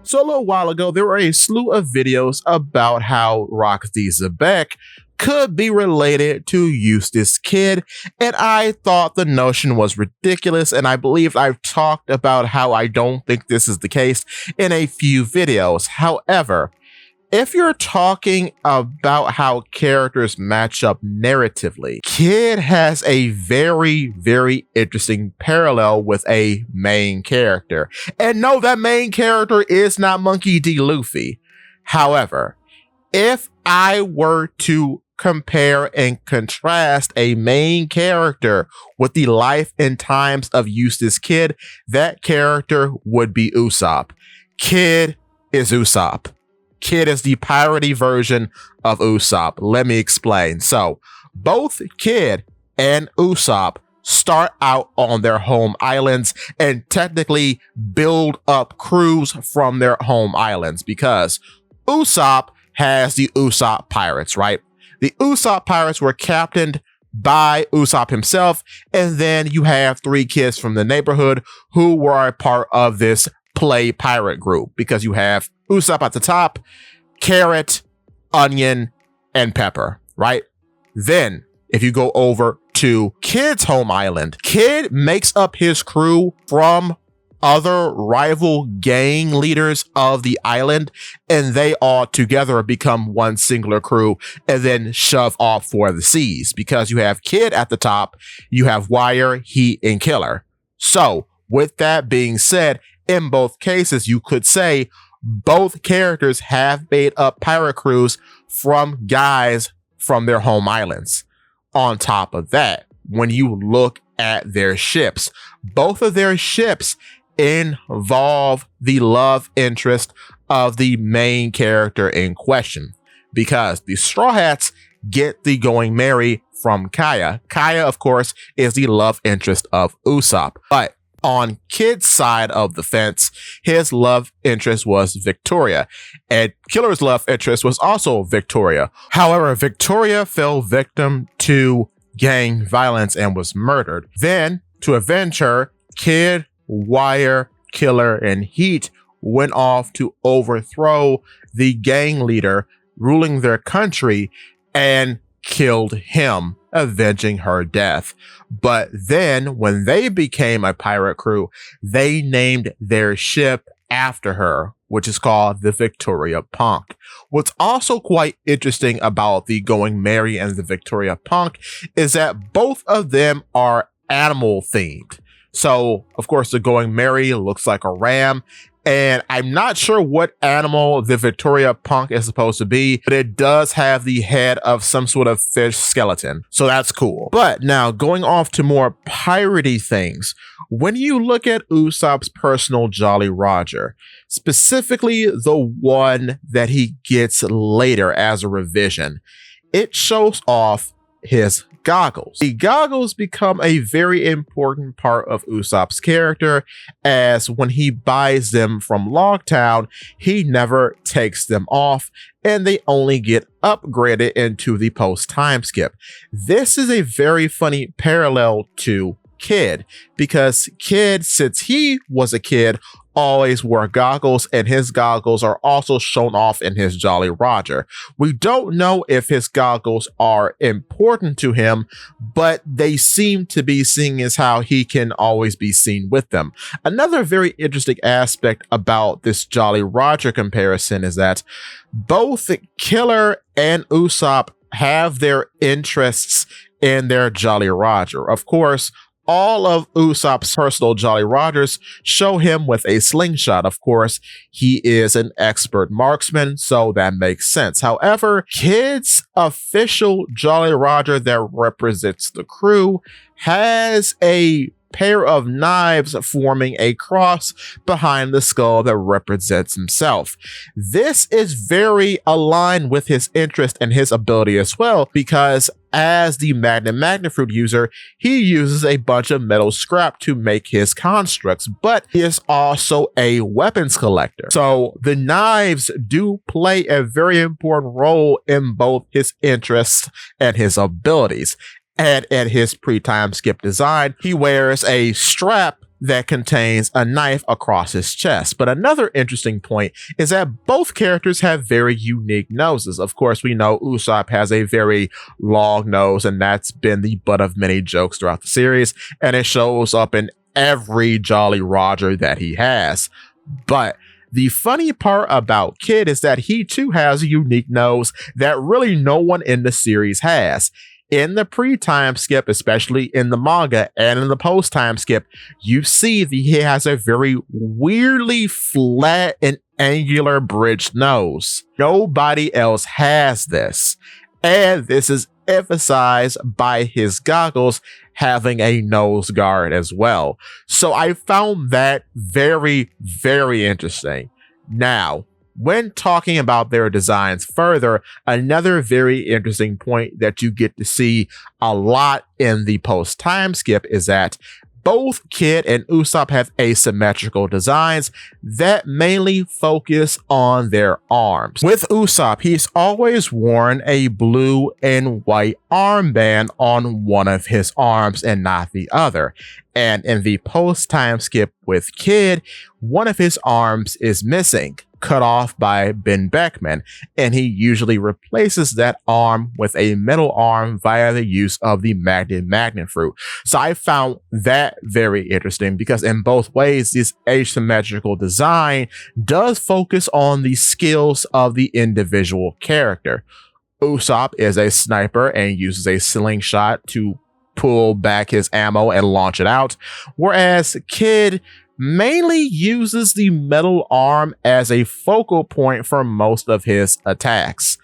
So a little while ago, there were a slew of videos about how Rox D. Zebek could be related to Eustace Kid, and I thought the notion was ridiculous, and I believe I've talked about how I don't think this is the case in a few videos. However, if you're talking about how characters match up narratively, Kid has a very, very interesting parallel with a main character. And no, that main character is not Monkey D. Luffy. However, if I were to compare and contrast a main character with the life and times of Eustace Kid, that character would be Usopp. Kid is Usopp. Kid is the piratey version of Usopp. Let me explain. So, both Kid and Usopp start out on their home islands and technically build up crews from their home islands because Usopp has the Usopp Pirates, right? The Usopp Pirates were captained by Usopp himself, and then you have 3 kids from the neighborhood who were a part of this play pirate group because you have Usopp at the top, Carrot, Onion, and Pepper, right? Then, if you go over to Kid's home island, Kid makes up his crew from other rival gang leaders of the island, and they all together become one singular crew and then shove off for the seas because you have Kid at the top, you have Wire, Heat, and Killer. So, with that being said, in both cases, you could say both characters have made up pirate crews from guys from their home islands. On top of that, when you look at their ships, both of their ships involve the love interest of the main character in question because the Straw Hats get the Going Merry from Kaya. Kaya, of course, is the love interest of Usopp, but on Kid's side of the fence, his love interest was Victoria, and Killer's love interest was also Victoria. However, Victoria fell victim to gang violence and was murdered. Then, to avenge her, Kid, Wire, Killer, and Heat went off to overthrow the gang leader ruling their country and killed him, avenging her death. But then when they became a pirate crew, they named their ship after her, which is called the Victoria Punk. What's also quite interesting about the Going Merry and the Victoria Punk is that both of them are animal themed. So, of course, the Going Merry looks like a ram, and I'm not sure what animal the Victoria Punk is supposed to be, but it does have the head of some sort of fish skeleton. So that's cool. But now going off to more piratey things, when you look at Usopp's personal Jolly Roger, specifically the one that he gets later as a revision, it shows off his goggles. The goggles become a very important part of Usopp's character, as when he buys them from Logtown, he never takes them off, and they only get upgraded into the post time skip. This is a very funny parallel to Kid, because Kid, since he was a kid, always wore goggles, and his goggles are also shown off in his Jolly Roger. We don't know if his goggles are important to him, but they seem to be, seeing as how he can always be seen with them. Another very interesting aspect about this Jolly Roger comparison is that both Killer and Usopp have their interests in their Jolly Roger. Of course, all of Usopp's personal Jolly Rogers show him with a slingshot. Of course, he is an expert marksman, so that makes sense. However, Kid's official Jolly Roger that represents the crew has a pair of knives forming a cross behind the skull that represents himself. This is very aligned with his interest and his ability as well, because as the Magna Fruit user, he uses a bunch of metal scrap to make his constructs, but he is also a weapons collector. So the knives do play a very important role in both his interests and his abilities. And in his pre-time skip design, he wears a strap that contains a knife across his chest. But another interesting point is that both characters have very unique noses. Of course, we know Usopp has a very long nose, and that's been the butt of many jokes throughout the series, and it shows up in every Jolly Roger that he has. But the funny part about Kid is that he too has a unique nose that really no one in the series has. In the pre-time skip, especially in the manga and in the post-time skip, you see that he has a very weirdly flat and angular bridged nose. Nobody else has this. And this is emphasized by his goggles having a nose guard as well. So I found that very, very interesting. Now, when talking about their designs further, another very interesting point that you get to see a lot in the post-time skip is that both Kid and Usopp have asymmetrical designs that mainly focus on their arms. With Usopp, he's always worn a blue and white armband on one of his arms and not the other. And in the post-time skip with Kid, one of his arms is missing, cut off by Ben Beckman, and he usually replaces that arm with a metal arm via the use of the magnet fruit. So I found that very interesting because in both ways, this asymmetrical design does focus on the skills of the individual character. Usopp is a sniper and uses a slingshot to pull back his ammo and launch it out, whereas Kid mainly uses the metal arm as a focal point for most of his attacks,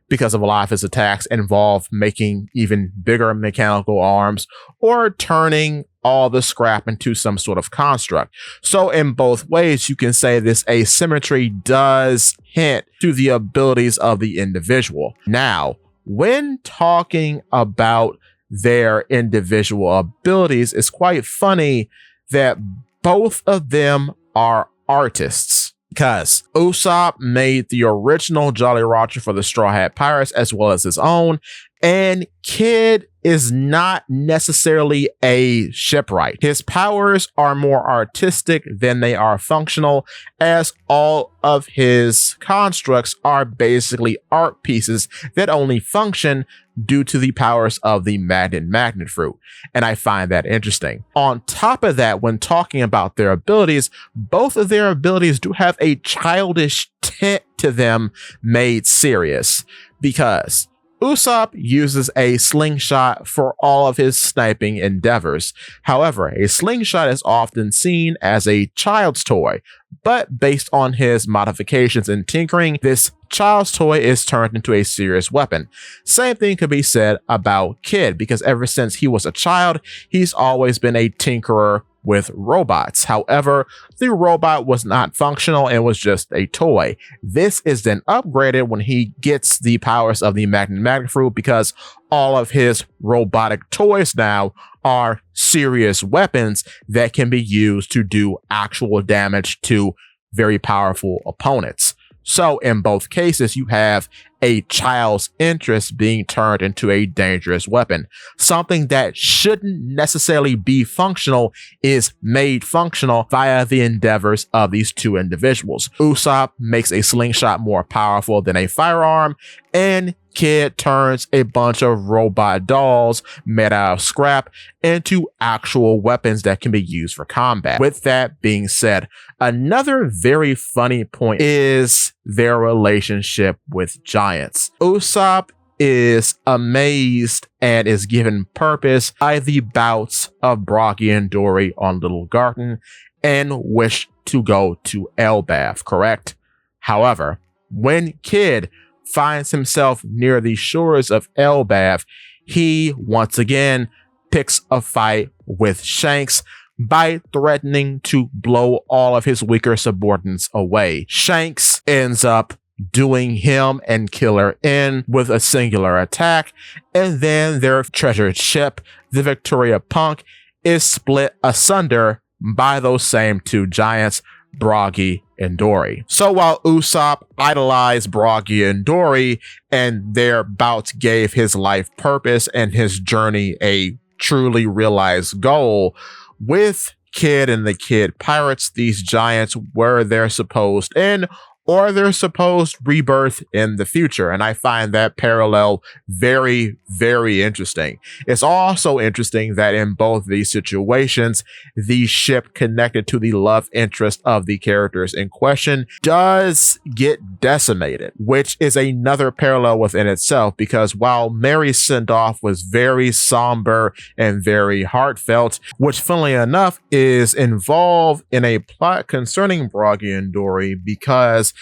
because of a lot of his attacks involve making even bigger mechanical arms or turning all the scrap into some sort of construct. So in both ways, you can say this asymmetry does hint to the abilities of the individual. Now, when talking about their individual abilities, it's quite funny that both of them are artists, because Usopp made the original Jolly Roger for the Straw Hat Pirates as well as his own, and Kid is not necessarily a shipwright. His powers are more artistic than they are functional, as all of his constructs are basically art pieces that only function due to the powers of the magnet fruit. And I find that interesting. On top of that, when talking about their abilities, both of their abilities do have a childish tint to them made serious, because Usopp uses a slingshot for all of his sniping endeavors. However, a slingshot is often seen as a child's toy, but based on his modifications and tinkering, this child's toy is turned into a serious weapon. Same thing could be said about Kid, because ever since he was a child, he's always been a tinkerer with robots. However, the robot was not functional and was just a toy. This is then upgraded when he gets the powers of the magnet fruit, because all of his robotic toys now are serious weapons that can be used to do actual damage to very powerful opponents. So in both cases, you have a child's interest being turned into a dangerous weapon. Something that shouldn't necessarily be functional is made functional via the endeavors of these two individuals. Usopp makes a slingshot more powerful than a firearm, and Kid turns a bunch of robot dolls made out of scrap into actual weapons that can be used for combat. With that being said, another very funny point is their relationship with giants. Usopp is amazed and is given purpose by the bouts of Brogy and Dory on Little Garden and wish to go to Elbaf, correct? However, when Kid finds himself near the shores of Elbaf, he once again picks a fight with Shanks by threatening to blow all of his weaker subordinates away. Shanks ends up doing him and Killer in with a singular attack, and then their treasured ship, the Victoria Punk, is split asunder by those same two giants, Brogy and Dory. So while Usopp idolized Brogy and Dory, and their bouts gave his life purpose and his journey a truly realized goal, with Kid and the Kid Pirates, these giants were their supposed end or their supposed rebirth in the future. And I find that parallel very, very interesting. It's also interesting that in both these situations, the ship connected to the love interest of the characters in question does get decimated, which is another parallel within itself, because while Mary's send-off was very somber and very heartfelt, which funnily enough is involved in a plot concerning Broggy and Dory, because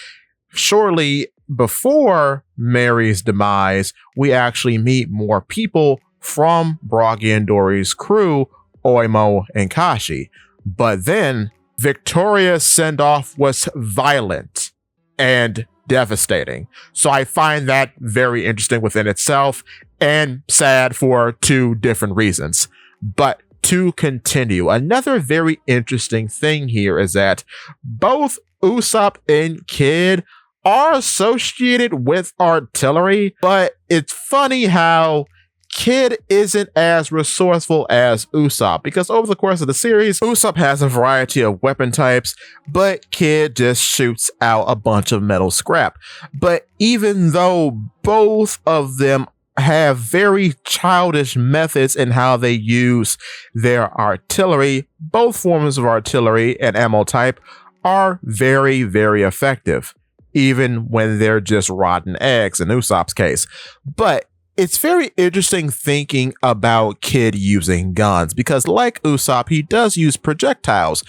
shortly before Mary's demise, we actually meet more people from Broggy and Dory's crew, Oimo and Kashi. But then Victoria's send-off was violent and devastating. So I find that very interesting within itself and sad for two different reasons. But to continue, another very interesting thing here is that both Usopp and Kid are associated with artillery, but it's funny how Kid isn't as resourceful as Usopp, because over the course of the series, Usopp has a variety of weapon types, but Kid just shoots out a bunch of metal scrap. But even though both of them have very childish methods in how they use their artillery, both forms of artillery and ammo type are very, very effective, even when they're just rotten eggs in Usopp's case. But it's very interesting thinking about Kid using guns, because like Usopp, he does use projectiles.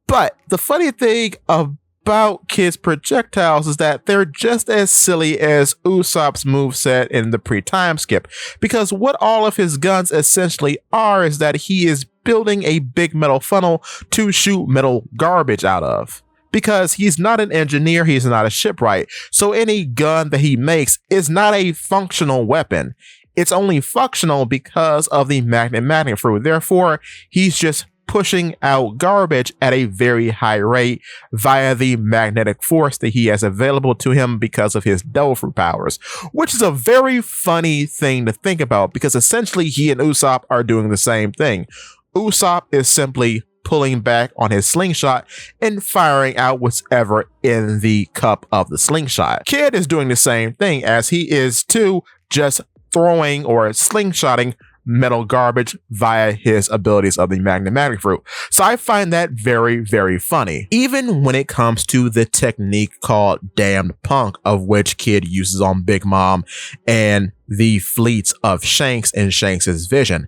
But the funny thing about Kid's projectiles is that they're just as silly as Usopp's moveset in the pre-time skip, because what all of his guns essentially are is that he is building a big metal funnel to shoot metal garbage out of. Because he's not an engineer, he's not a shipwright, so any gun that he makes is not a functional weapon. It's only functional because of the magnet fruit. Therefore, he's just pushing out garbage at a very high rate via the magnetic force that he has available to him because of his devil fruit powers, which is a very funny thing to think about, because essentially he and Usopp are doing the same thing. Usopp is simply pulling back on his slingshot and firing out whatever in the cup of the slingshot. Kid is doing the same thing, as he is too, just throwing or slingshotting metal garbage via his abilities of the magnetic fruit. So I find that very, very funny. Even when it comes to the technique called Damned Punk, of which Kid uses on Big Mom and the fleets of Shanks and Shanks' vision,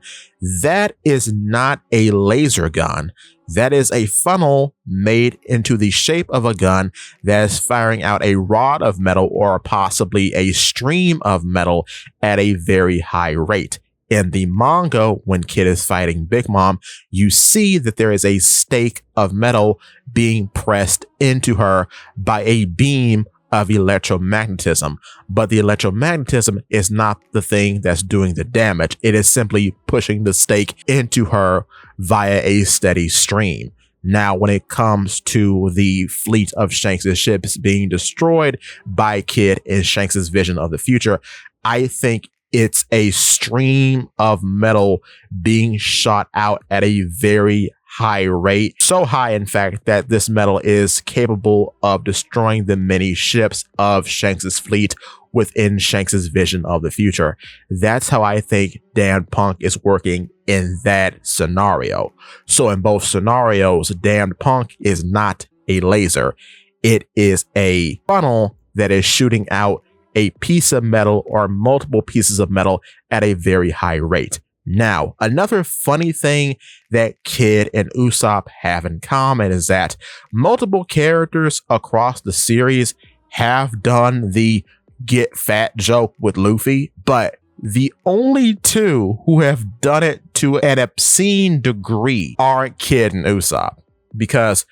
that is not a laser gun. That is a funnel made into the shape of a gun that is firing out a rod of metal or possibly a stream of metal at a very high rate. In the manga, when Kid is fighting Big Mom, you see that there is a stake of metal being pressed into her by a beam of electromagnetism. But the electromagnetism is not the thing that's doing the damage. It is simply pushing the stake into her via a steady stream. Now, when it comes to the fleet of Shanks' ships being destroyed by Kid in Shanks' vision of the future, I think it's a stream of metal being shot out at a very high rate. So high, in fact, that this metal is capable of destroying the many ships of Shanks' fleet within Shanks' vision of the future. That's how I think Damned Punk is working in that scenario. So in both scenarios, Damned Punk is not a laser. It is a funnel that is shooting out a piece of metal or multiple pieces of metal at a very high rate. Now, another funny thing that Kid and Usopp have in common is that multiple characters across the series have done the get fat joke with Luffy, but the only two who have done it to an obscene degree are Kid and Usopp, because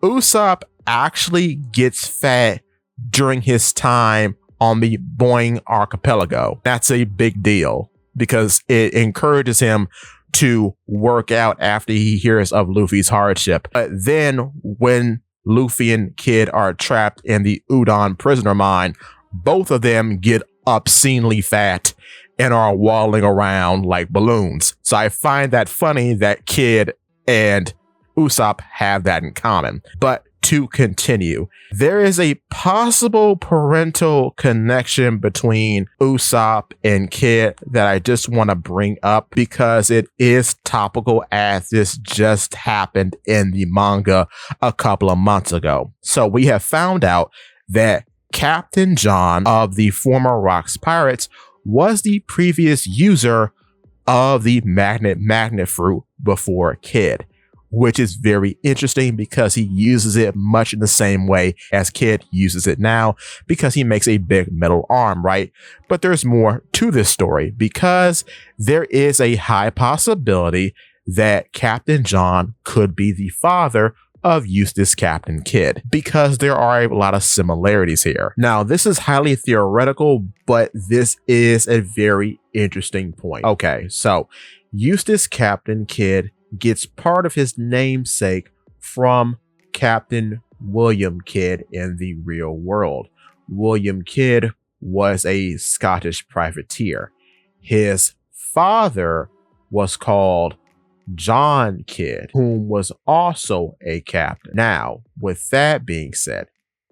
Usopp actually gets fat during his time on the Boing Archipelago. That's a big deal because it encourages him to work out after he hears of Luffy's hardship. But then when Luffy and Kid are trapped in the Udon prisoner mine, both of them get obscenely fat and are waddling around like balloons. So I find that funny that Kid and Usopp have that in common. But to continue, there is a possible parental connection between Usopp and Kid that I just want to bring up because it is topical, as this just happened in the manga a couple of months ago. So we have found out that Captain John of the former Rocks Pirates was the previous user of the magnet fruit before Kid, which is very interesting because he uses it much in the same way as Kid uses it now, because he makes a big metal arm, right? But there's more to this story, because there is a high possibility that Captain John could be the father of Eustace Captain Kidd, because there are a lot of similarities here. Now, this is highly theoretical, but this is a very interesting point. Okay, so Eustace Captain Kidd gets part of his namesake from Captain William Kidd in the real world. William Kidd was a Scottish privateer. His father was called John Kidd, whom was also a captain. Now, with that being said,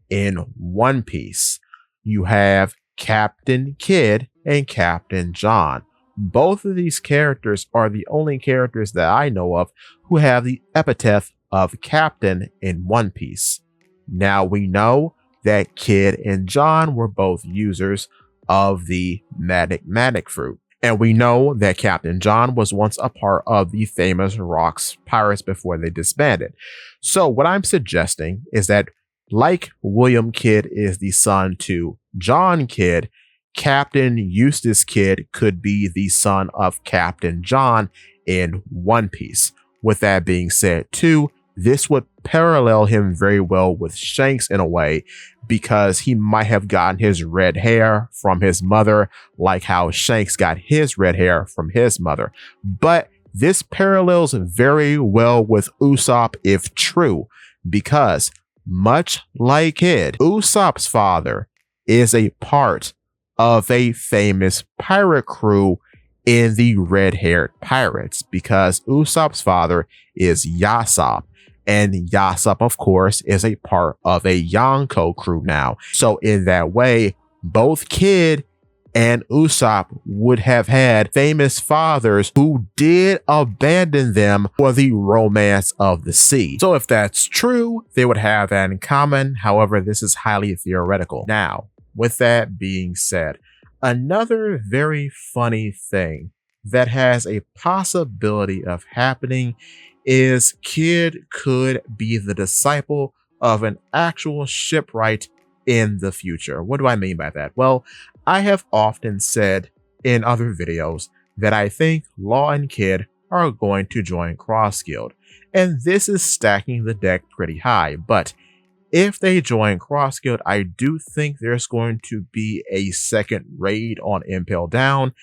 in One Piece, you have Captain Kidd and Captain John. Both of these characters are the only characters that I know of who have the epithet of captain in One Piece. Now we know that Kidd and John were both users of the magic fruit. And we know that Captain John was once a part of the famous Rocks Pirates before they disbanded. So what I'm suggesting is that, like William Kidd is the son to John Kidd, Captain Eustace Kidd could be the son of Captain John in One Piece. With that being said, too, this would parallel him very well with Shanks in a way, because he might have gotten his red hair from his mother, like how Shanks got his red hair from his mother. But this parallels very well with Usopp if true, because much like Kidd, Usopp's father is a part of a famous pirate crew in the red-haired pirates, because Usopp's father is Usopp. And Usopp, of course, is a part of a Yonko crew now. So in that way, both Kidd and Usopp would have had famous fathers who did abandon them for the romance of the sea. So if that's true, they would have that in common. However, this is highly theoretical. Now, with that being said, another very funny thing that has a possibility of happening is Kidd could be the disciple of an actual shipwright in the future. What do I mean by that? Well, I have often said in other videos that I think Law and Kidd are going to join Cross Guild, and this is stacking the deck pretty high. But if they join Cross Guild, I do think there's going to be a second raid on Impel Down,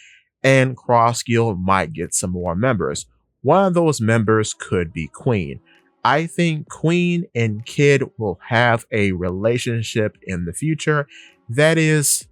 and Cross Guild might get some more members. One of those members could be Queen. I think Queen and Kidd will have a relationship in the future that is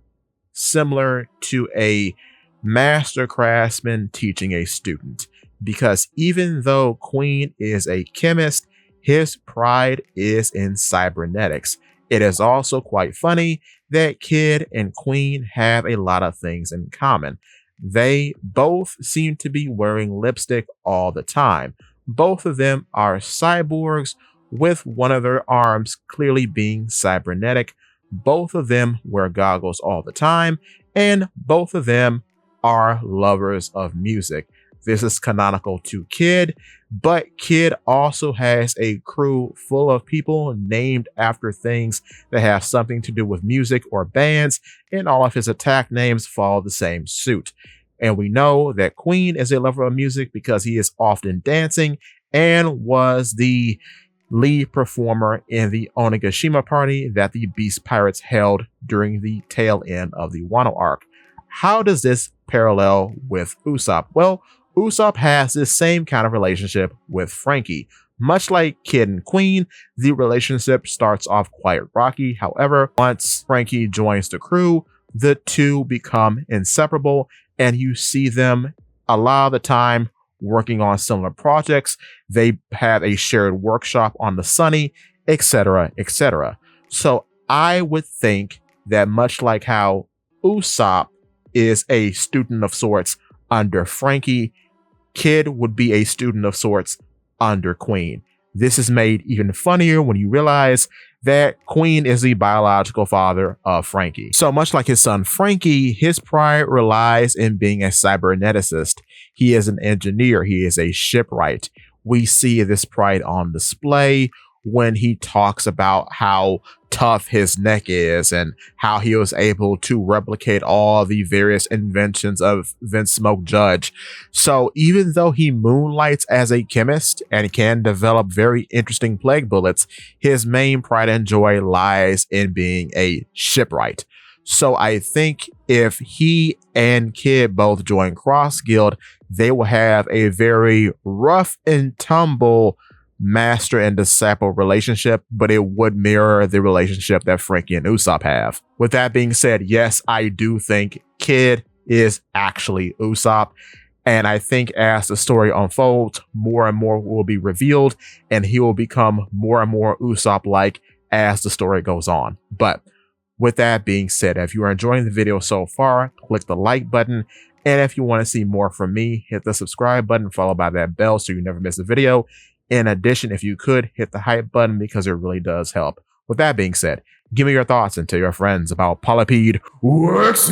similar to a master craftsman teaching a student. Because even though Queen is a chemist, his pride is in cybernetics. It is also quite funny that Kidd and Queen have a lot of things in common. They both seem to be wearing lipstick all the time. Both of them are cyborgs, with one of their arms clearly being cybernetic. Both of them wear goggles all the time, and both of them are lovers of music. This is canonical to Kidd, but Kidd also has a crew full of people named after things that have something to do with music or bands, and all of his attack names follow the same suit. And we know that Queen is a lover of music because he is often dancing and was the lead performer in the Onigashima party that the Beast Pirates held during the tail end of the Wano arc. How does this parallel with Usopp? Well, Usopp has this same kind of relationship with Frankie. Much like Kidd and Queen, the relationship starts off quite rocky. However, once Frankie joins the crew, the two become inseparable, and you see them a lot of the time working on similar projects. They have a shared workshop on the Sunny, etc., etc. So I would think that much like how Usopp is a student of sorts under Frankie, Kid would be a student of sorts under Queen. This is made even funnier when you realize that Queen is the biological father of Frankie. So much like his son Frankie, his pride relies in being a cyberneticist. He is an engineer. He is a shipwright. We see this pride on display when he talks about how tough his neck is and how he was able to replicate all the various inventions of Vince Smoke Judge. So even though he moonlights as a chemist and can develop very interesting plague bullets, his main pride and joy lies in being a shipwright. So I think if he and Kid both join Cross Guild, they will have a very rough and tumble master and disciple relationship, but it would mirror the relationship that Frankie and Usopp have. With that being said, yes, I do think Kid is actually Usopp. And I think as the story unfolds, more and more will be revealed, and he will become more and more Usopp-like as the story goes on. But with that being said, if you are enjoying the video so far, click the like button. And if you want to see more from me, hit the subscribe button followed by that bell so you never miss a video. In addition, if you could, hit the hype button because it really does help. With that being said, give me your thoughts and tell your friends about Polypede Works.